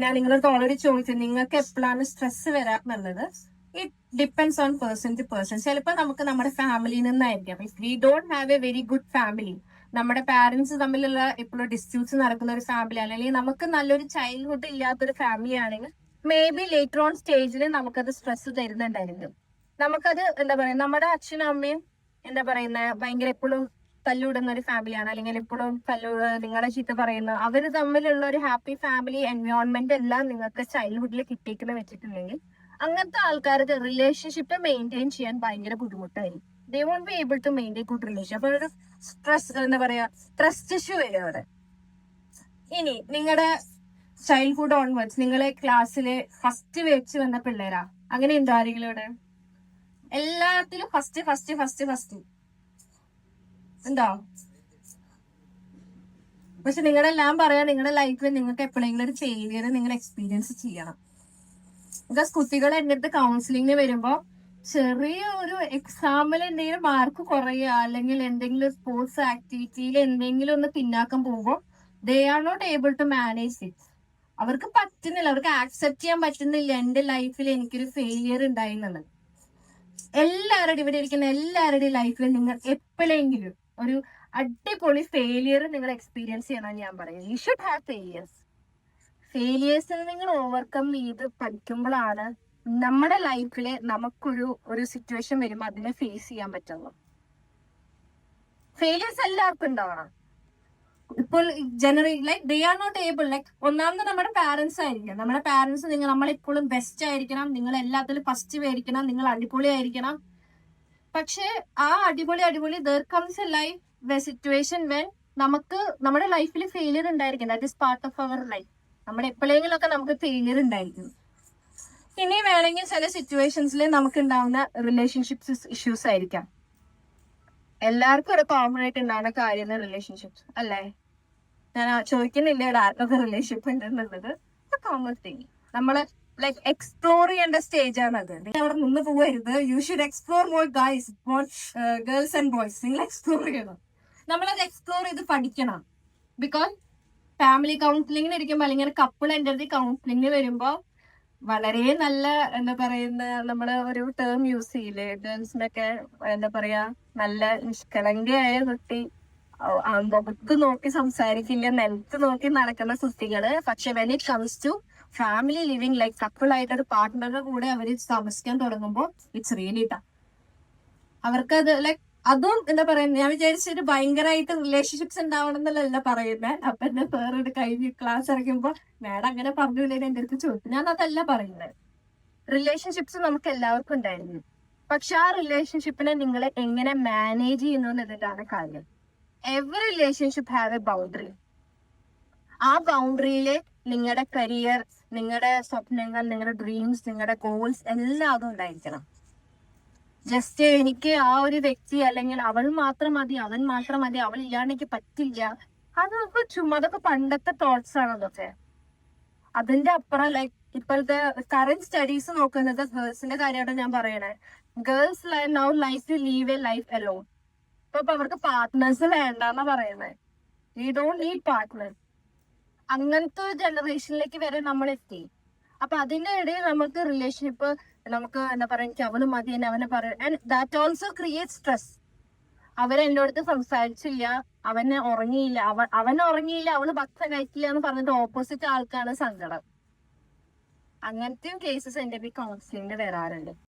ഞാൻ നിങ്ങളോട് ഓൾറെഡി ചോദിച്ചു നിങ്ങൾക്ക് എപ്പോഴാണ് സ്ട്രെസ് വരാറുള്ളത്. It depends on person to person. ചിലപ്പോൾ നമുക്ക് നമ്മുടെ ഫാമിലിയിൽ നിന്നായിരിക്കാം. If we don't have a very good family, നമ്മുടെ പാരന്റ്സ് തമ്മിലുള്ള എപ്പോഴും ഡിസ്പ്യൂട്ട്സ് നടക്കുന്ന ഒരു ഫാമിലി, അല്ലെങ്കിൽ നമുക്ക് നല്ലൊരു ചൈൽഡ്ഹുഡ് ഇല്ലാത്തൊരു ഫാമിലി ആണെങ്കിൽ മേ ബി ലേറ്റർ ഓൺ സ്റ്റേജിൽ നമുക്കത് സ്ട്രെസ് തരുന്നുണ്ടായിരിക്കും. നമുക്കത് എന്താ പറയുക, നമ്മുടെ അച്ഛനും അമ്മയും എന്താ പറയുന്ന ഭയങ്കര എപ്പോഴും തല്ലുവിടുന്ന ഒരു ഫാമിലിയാണ്, അല്ലെങ്കിൽ എപ്പോഴും നിങ്ങളെ ചീത്ത പറയുന്ന, അവർ തമ്മിലുള്ള ഒരു ഹാപ്പി ഫാമിലി എൻവയോൺമെന്റ് എല്ലാം നിങ്ങൾക്ക് ചൈൽഡ്ഹുഡിൽ കിട്ടിയേക്കുന്ന വെച്ചിട്ടുണ്ടെങ്കിൽ അങ്ങനത്തെ ആൾക്കാർക്ക് റിലേഷൻഷിപ്പ് മെയിൻറ്റെയിൻ ചെയ്യാൻ ഭയങ്കര ബുദ്ധിമുട്ടായിരിക്കും. They won't be able to maintain good relation. അപ്പൊ ഒരു സ്ട്രെസ് എന്താ പറയാ, ട്രസ്റ്റ് ഇഷ്യൂ വരും അവിടെ. ഇനി നിങ്ങളുടെ ചൈൽഡ്ഹുഡ് ഓൺവേർഡ്സ് നിങ്ങളെ ക്ലാസ്സിലെ ഫസ്റ്റ് വെച്ച് വന്ന പിള്ളേരാ, അങ്ങനെ ഉണ്ടോ ആരെങ്കിലും ഇവിടെ? എല്ലാത്തിലും ഫസ്റ്റ് ഫസ്റ്റ് ഫസ്റ്റ് ഫസ്റ്റ് ഉണ്ടോ? പക്ഷെ നിങ്ങളെല്ലാം പറയാ നിങ്ങളുടെ ലൈഫിൽ നിങ്ങൾക്ക് എപ്പോഴെങ്കിലും ഒരു ഫെയിലിയർ നിങ്ങൾ എക്സ്പീരിയൻസ് ചെയ്യണം. ബിക്കോസ് കുട്ടികൾ എൻ്റെ അടുത്ത് കൗൺസിലിങ്ങിന് വരുമ്പോ ചെറിയ ഒരു എക്സാമിൽ എന്തെങ്കിലും മാർക്ക് കുറയുക, അല്ലെങ്കിൽ എന്തെങ്കിലും സ്പോർട്സ് ആക്ടിവിറ്റിയിൽ എന്തെങ്കിലും ഒന്ന് പിന്നാക്കം പോകുമ്പോൾ they are not able to manage it. അവർക്ക് പറ്റുന്നില്ല, അവർക്ക് ആക്സെപ്റ്റ് ചെയ്യാൻ പറ്റുന്നില്ല എന്റെ ലൈഫിൽ എനിക്കൊരു ഫെയിലിയർ ഉണ്ടായി എന്നുള്ളത്. എല്ലാവരുടെയും ഇവിടെ ഇരിക്കുന്ന എല്ലാവരുടെയും ലൈഫിൽ നിങ്ങൾ എപ്പോഴെങ്കിലും ഒരു അടിപൊളി ഫെയിലിയർ നിങ്ങൾ എക്സ്പീരിയൻസ് ചെയ്യണം. ഞാൻ പറയും യു ഷുഡ് ഹാവ് ഫെയിലിയേഴ്സ്. ഫെയിലിയേഴ്സിൽ നിങ്ങൾ ഓവർകം ചെയ്ത് പഠിക്കുമ്പോഴാണ് നമ്മുടെ ലൈഫില് നമുക്കൊരു സിറ്റുവേഷൻ വരുമ്പോൾ അതിനെ ഫേസ് ചെയ്യാൻ പറ്റുള്ളൂ. ഫെയിലിയേഴ്സ് എല്ലാവർക്കും ഉണ്ടാവണം. ഇപ്പോൾ like they are not able, like ഒന്നാമത് നമ്മുടെ പാരന്റ്സ് ആയിരിക്കണം. നമ്മുടെ പാരന്റ്സ് നമ്മളെപ്പോഴും ബെസ്റ്റ് ആയിരിക്കണം, നിങ്ങൾ എല്ലാത്തിലും ഫസ്റ്റ് ആയിരിക്കണം, നിങ്ങൾ അടിപൊളി ആയിരിക്കണം. പക്ഷെ ആ അടിപൊളി there comes a life situation when നമുക്ക് നമ്മുടെ ലൈഫിൽ ഫെയിലിയർ ഉണ്ടായിരിക്കും. That is part of our life. നമ്മുടെ എപ്പോഴെങ്കിലും ഒക്കെ നമുക്ക് ഫെയിലിയർ ഉണ്ടായിരിക്കും. ഇനി വേണമെങ്കിൽ ചില സിറ്റുവേഷൻസിൽ നമുക്ക് ഉണ്ടാവുന്ന റിലേഷൻഷിപ്സ് ഇഷ്യൂസ് ആയിരിക്കാം. എല്ലാവർക്കും ഒരു കോമൺ ആയിട്ട് ഉണ്ടാവുന്ന കാര്യമാണ് റിലേഷൻഷിപ്സ്, അല്ലേ? ഞാൻ ചോദിക്കുന്നില്ല ഇവിടെ ആർക്കൊക്കെ റിലേഷൻഷിപ്പ് ഉണ്ടെന്നുള്ളത്. Common thing. നമ്മള് ലൈക്ക് എക്സ്പ്ലോർ ചെയ്യേണ്ട സ്റ്റേജ് ആണ് അത്. അവിടെ നിന്ന് പോകരുത്. You should explore more guys, more girls and boys. നിങ്ങൾ എക്സ്പ്ലോർ ചെയ്യണം. നമ്മളത് എക്സ്പ്ലോർ ചെയ്ത് പഠിക്കണം. ബിക്കോസ് ഫാമിലി കൗൺസിലിങ്ങിന് ഇരിക്കുമ്പോൾ അല്ലെങ്കിൽ കപ്പിൾ എൻ്റെ കൗൺസിലിങ്ങിന് വരുമ്പോ വളരെ നല്ല എന്താ പറയുന്ന നമ്മള് ഒരു ടേം യൂസ് ചെയ്യില്ലേ ഗേൾസിനൊക്കെ, എന്താ പറയാ, നല്ല നിഷ്കളങ്കയായ കുട്ടി, മുഖത്ത് നോക്കി സംസാരിക്കില്ല, നിലത്ത് നോക്കി നടക്കുന്ന കുട്ടികള്. പക്ഷെ when it comes to family living, like couple ആയിട്ട് ഒരു പാർട്ട്ണറുടെ കൂടെ അവര് താമസിക്കാൻ തുടങ്ങുമ്പോൾ ഇറ്റ്സ് റിയലി ടഫ്. അവർക്കത് ലൈക്ക് അതും എന്താ പറയുന്നത്, ഞാൻ വിചാരിച്ചൊരു ഭയങ്കരമായിട്ട് റിലേഷൻഷിപ്സ് ഉണ്ടാവണം എന്നല്ല പറയുന്നത്. അപ്പൊ എന്നെ വേറൊരു കഴിഞ്ഞ് ക്ലാസ് ഇറക്കുമ്പോ മാഡം അങ്ങനെ പറഞ്ഞില്ലേ എന്റെ അടുത്ത് ചോദിച്ചു. ഞാൻ അതല്ല പറയുന്നത്. റിലേഷൻഷിപ്സ് നമുക്ക് എല്ലാവർക്കും ഉണ്ടായിരുന്നു. പക്ഷെ ആ റിലേഷൻഷിപ്പിനെ നിങ്ങൾ എങ്ങനെ മാനേജ് ചെയ്യുന്നു എന്നതാണ് കാര്യം. Every relationship have A boundary. ആ ബൗണ്ടറിയില് നിങ്ങളുടെ കരിയർ, നിങ്ങളുടെ സ്വപ്നങ്ങൾ, നിങ്ങളുടെ ഡ്രീംസ്, നിങ്ങളുടെ ഗോൾസ് എല്ലാം അതും ഉണ്ടായിരിക്കണം. ജസ്റ്റ് എനിക്ക് ആ ഒരു വ്യക്തി അല്ലെങ്കിൽ അവൾ മാത്രം മതി, അവൻ മാത്രം മതി, അവൾ ഇല്ലാണ്ട് എനിക്ക് പറ്റില്ല, അത് നമുക്ക് അതൊക്കെ പണ്ടത്തെ തോട്ട്സ് ആണ് അതൊക്കെ. അതിന്റെ അപ്പുറം ലൈക്ക് ഇപ്പോഴത്തെ കറന്റ് സ്റ്റഡീസ് നോക്കുന്നത് ഗേൾസിന്റെ കാര്യമായിട്ട് ഞാൻ പറയണേ. Girls now life to live a life alone. ഇപ്പൊ അവർക്ക് പാർട്ട്നേഴ്സ് വേണ്ടെന്നാ പറയുന്നത്. We don't need partner. അങ്ങനത്തെ ഒരു ജനറേഷനിലേക്ക് വരെ നമ്മൾ എത്തി. അപ്പൊ അതിന്റെ ഇടയിൽ നമുക്ക് റിലേഷൻഷിപ്പ്, നമുക്ക് എന്താ പറയാ, എനിക്ക് അവന് മതി, അവനെ പറയാം. And that also create stress. അവരെന്റെ അടുത്ത് സംസാരിച്ചില്ല, അവന് ഉറങ്ങിയില്ല, അവള് ഭക്ഷണം കഴിക്കില്ല എന്ന് പറഞ്ഞിട്ട് ഓപ്പോസിറ്റ് ആൾക്കാണ് സങ്കടം. അങ്ങനത്തെയും കേസസ് എന്റെ കൗൺസിലിംഗിന് വരാറുണ്ട്.